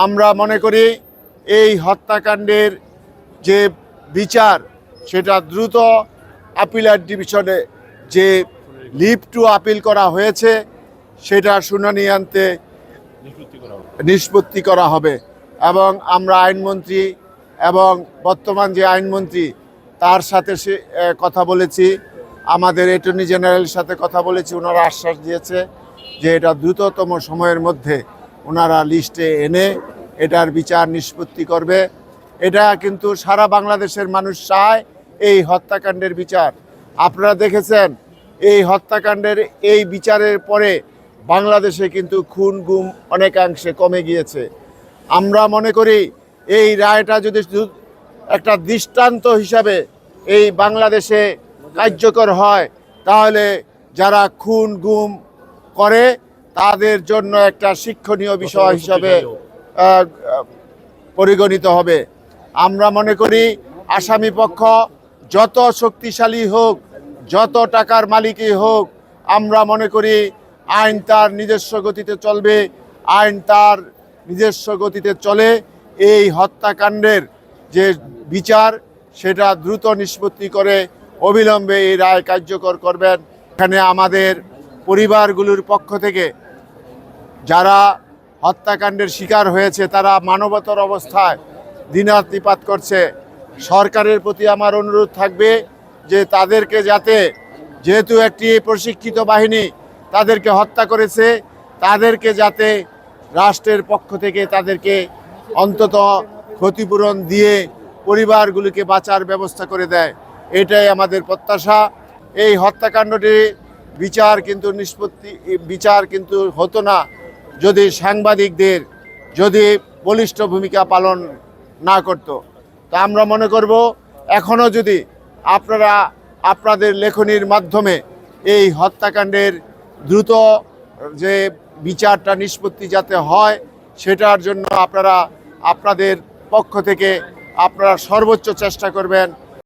আমরা মনে করি এই হত্যাকাণ্ডের যে বিচার সেটা দ্রুত আপিলার ডিভিশনে যে লিভ টু আপিল করা হয়েছে সেটা শুনানি আনতে নিষ্পত্তি করা হবে। এবং আমরা আইনমন্ত্রী এবং বর্তমান যে আইনমন্ত্রী তার সাথে কথা বলেছি, আমাদের অ্যাটর্নি জেনারেলের সাথে কথা বলেছি। ওনারা আশ্বাস দিয়েছে যে এটা দ্রুততম সময়ের মধ্যে ওনারা লিস্টে এনে এটার বিচার নিষ্পত্তি করবে। এটা কিন্তু সারা বাংলাদেশের মানুষ চায় এই হত্যাকাণ্ডের বিচার। আপনারা দেখেছেন এই হত্যাকাণ্ডের এই বিচারের পরে বাংলাদেশে কিন্তু খুন গুম অনেকাংশে কমে গিয়েছে। আমরা মনে করি এই রায়টা যদি একটা দৃষ্টান্ত হিসাবে এই বাংলাদেশে কার্যকর হয় তাহলে যারা খুন গুম করে তাদের জন্য একটা শিক্ষণীয় বিষয় হিসাবে পরিগণিত হবে। আমরা মনে করি আসামি পক্ষ যত শক্তিশালী হোক, যত টাকার মালিকই হোক, আমরা মনে করি আইন তার নিজস্ব গতিতে চলবে। আইন তার নিজস্ব গতিতে চলে। এই হত্যাকাণ্ডের যে বিচার সেটা দ্রুত নিষ্পত্তি করে অবিলম্বে এই রায় কার্যকর করবেন। এখানে আমাদের পরিবারগুলোর পক্ষ থেকে যারা হত্যাকাণ্ডের শিকার হয়েছে তারা মানবতর অবস্থায় দিনাতিপাত করছে। সরকারের প্রতি আমার অনুরোধ থাকবে যে তাদেরকে যাতে, যেহেতু একটি প্রশিক্ষিত বাহিনী তাদেরকে হত্যা করেছে, তাদেরকে যাতে রাষ্ট্রের পক্ষ থেকে তাদেরকে অন্তত ক্ষতিপূরণ দিয়ে পরিবারগুলিকে বাঁচার ব্যবস্থা করে দেয়, এটাই আমাদের প্রত্যাশা। এই হত্যাকাণ্ডটি বিচার কিন্তু হতো না যদি সাংবাদিকদের বলিষ্ঠ ভূমিকা পালন না করত। তা আমরা মনে করব এখনও যদি আপনারা আপনাদের লেখনীর মাধ্যমে এই হত্যাকাণ্ডের দ্রুত যে বিচারটা নিষ্পত্তি যাতে হয় সেটার জন্য আপনারা আপনাদের পক্ষ থেকে আপনারা সর্বোচ্চ চেষ্টা করবেন।